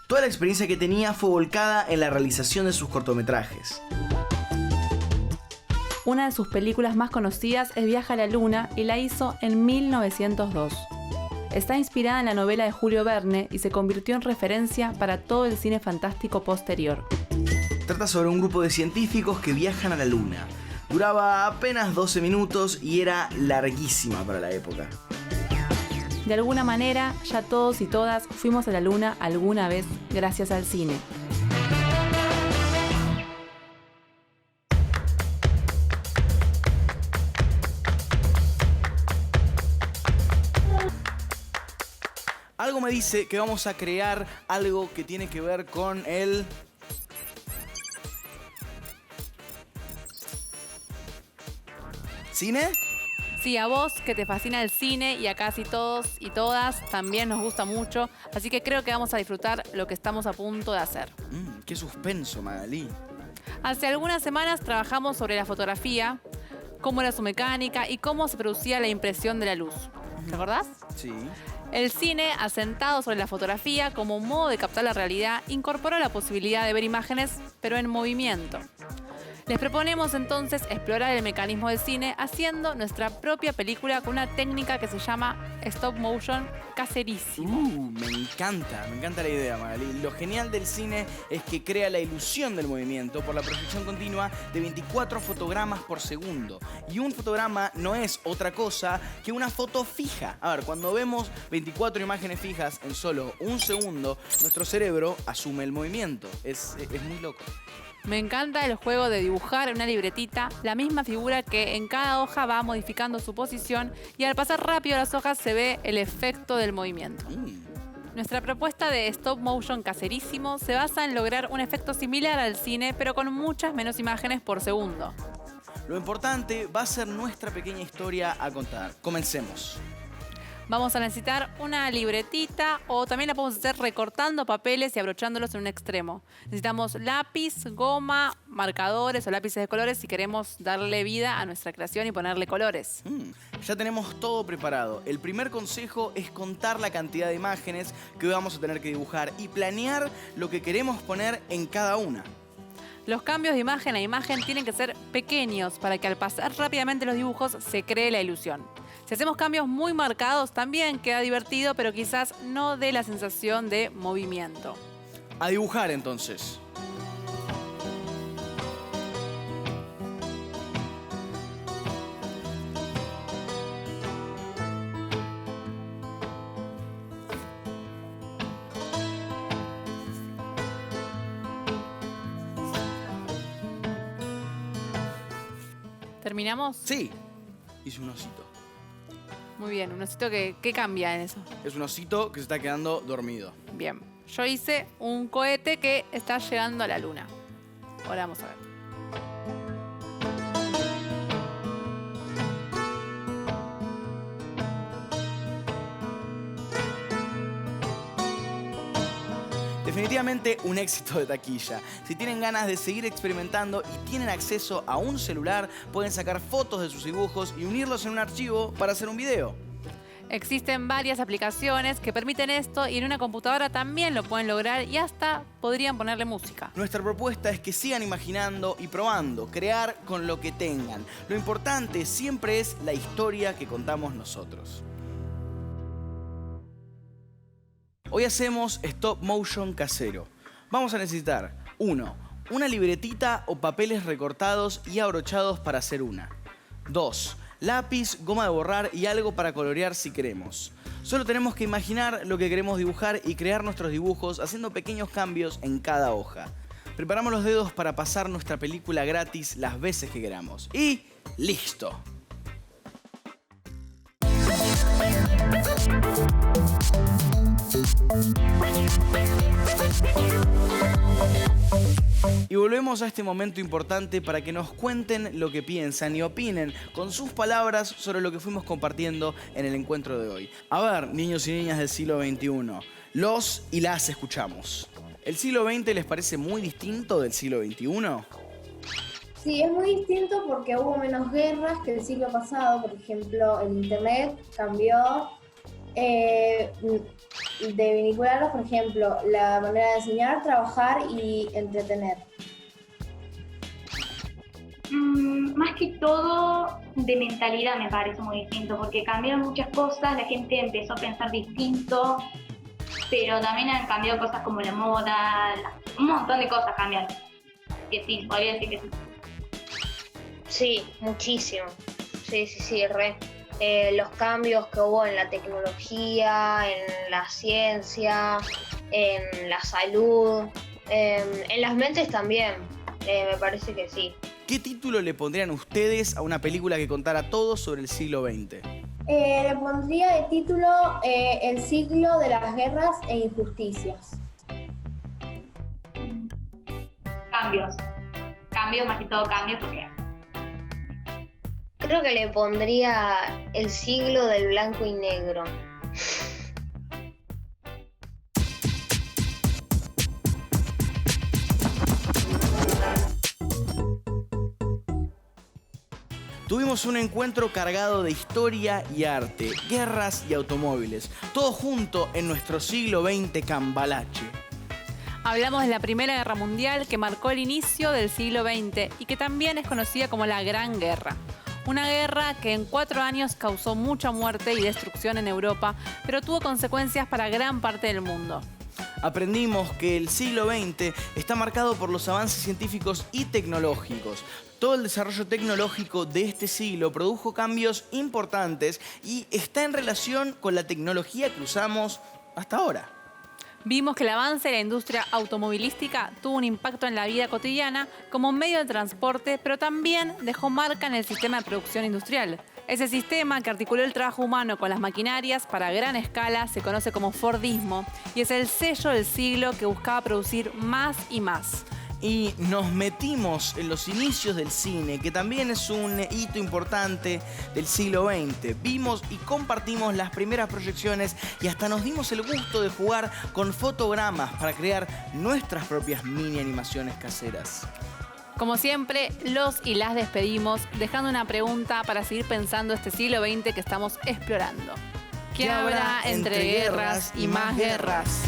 Toda la experiencia que tenía fue volcada en la realización de sus cortometrajes. Una de sus películas más conocidas es Viaje a la Luna y la hizo en 1902. Está inspirada en la novela de Julio Verne y se convirtió en referencia para todo el cine fantástico posterior. Trata sobre un grupo de científicos que viajan a la Luna. Duraba apenas 12 minutos y era larguísima para la época. De alguna manera, ya todos y todas fuimos a la Luna alguna vez gracias al cine. Algo me dice que vamos a crear algo que tiene que ver con el... ¿Cine? Sí, a vos que te fascina el cine y a casi todos y todas también nos gusta mucho, así que creo que vamos a disfrutar lo que estamos a punto de hacer. ¡Qué suspenso, Magalí! Hace algunas semanas trabajamos sobre la fotografía, cómo era su mecánica y cómo se producía la impresión de la luz. ¿Te acordás? Sí. El cine, asentado sobre la fotografía como modo de captar la realidad, incorporó la posibilidad de ver imágenes, pero en movimiento. Les proponemos entonces explorar el mecanismo del cine haciendo nuestra propia película con una técnica que se llama stop motion caserísimo. Me encanta la idea, Magalí. Lo genial del cine es que crea la ilusión del movimiento por la proyección continua de 24 fotogramas por segundo. Y un fotograma no es otra cosa que una foto fija. A ver, cuando vemos 24 imágenes fijas en solo un segundo, nuestro cerebro asume el movimiento. Es muy loco. Me encanta el juego de dibujar en una libretita la misma figura que en cada hoja va modificando su posición y al pasar rápido las hojas se ve el efecto del movimiento. Nuestra propuesta de stop motion caserísimo se basa en lograr un efecto similar al cine pero con muchas menos imágenes por segundo. Lo importante va a ser nuestra pequeña historia a contar. Comencemos. Vamos a necesitar una libretita o también la podemos hacer recortando papeles y abrochándolos en un extremo. Necesitamos lápiz, goma, marcadores o lápices de colores si queremos darle vida a nuestra creación y ponerle colores. Ya tenemos todo preparado. El primer consejo es contar la cantidad de imágenes que vamos a tener que dibujar y planear lo que queremos poner en cada una. Los cambios de imagen a imagen tienen que ser pequeños para que al pasar rápidamente los dibujos se cree la ilusión. Si hacemos cambios muy marcados también queda divertido, pero quizás no dé la sensación de movimiento. A dibujar entonces. ¿Terminamos? Sí. Hice un osito. Muy bien, un osito que cambia en eso. Es un osito que se está quedando dormido. Bien, yo hice un cohete que está llegando a la luna. Ahora vamos a ver. Definitivamente un éxito de taquilla. Si tienen ganas de seguir experimentando y tienen acceso a un celular, pueden sacar fotos de sus dibujos y unirlos en un archivo para hacer un video. Existen varias aplicaciones que permiten esto y en una computadora también lo pueden lograr y hasta podrían ponerle música. Nuestra propuesta es que sigan imaginando y probando, crear con lo que tengan. Lo importante siempre es la historia que contamos nosotros. Hoy hacemos stop motion casero. Vamos a necesitar 1. Una libretita o papeles recortados y abrochados para hacer una. 2. Lápiz, goma de borrar y algo para colorear si queremos. Solo tenemos que imaginar lo que queremos dibujar y crear nuestros dibujos haciendo pequeños cambios en cada hoja. Preparamos los dedos para pasar nuestra película gratis las veces que queramos. Y ¡listo! Y volvemos a este momento importante para que nos cuenten lo que piensan y opinen con sus palabras sobre lo que fuimos compartiendo en el encuentro de hoy. A ver, niños y niñas del siglo XXI, los y las escuchamos. ¿El siglo XX les parece muy distinto del siglo XXI? Sí, es muy distinto porque hubo menos guerras que el siglo pasado. Por ejemplo, el internet cambió de vincularlos, por ejemplo, la manera de enseñar, trabajar y entretener. Más que todo de mentalidad me parece muy distinto, porque cambiaron muchas cosas, la gente empezó a pensar distinto, pero también han cambiado cosas como la moda, un montón de cosas cambiaron. Que sí, podría decir que sí. Sí, muchísimo. Sí, re. Los cambios que hubo en la tecnología, en la ciencia, en la salud, en las mentes también, me parece que sí. ¿Qué título le pondrían ustedes a una película que contara todo sobre el siglo XX? Le pondría de título El siglo de las guerras e injusticias. Cambios, más que todo cambios, porque... Creo que le pondría El siglo del blanco y negro. Tuvimos un encuentro cargado de historia y arte, guerras y automóviles, todo junto en nuestro siglo XX cambalache. Hablamos de la Primera Guerra Mundial que marcó el inicio del siglo XX y que también es conocida como la Gran Guerra. Una guerra que en 4 años causó mucha muerte y destrucción en Europa, pero tuvo consecuencias para gran parte del mundo. Aprendimos que el siglo XX está marcado por los avances científicos y tecnológicos. Todo el desarrollo tecnológico de este siglo produjo cambios importantes y está en relación con la tecnología que usamos hasta ahora. Vimos que el avance de la industria automovilística tuvo un impacto en la vida cotidiana como medio de transporte, pero también dejó marca en el sistema de producción industrial. Ese sistema que articuló el trabajo humano con las maquinarias para gran escala se conoce como Fordismo y es el sello del siglo que buscaba producir más y más. Y nos metimos en los inicios del cine, que también es un hito importante del siglo XX. Vimos y compartimos las primeras proyecciones y hasta nos dimos el gusto de jugar con fotogramas para crear nuestras propias mini animaciones caseras. Como siempre, los y las despedimos dejando una pregunta para seguir pensando este siglo XX que estamos explorando. ¿Qué habrá entre guerras y más guerras?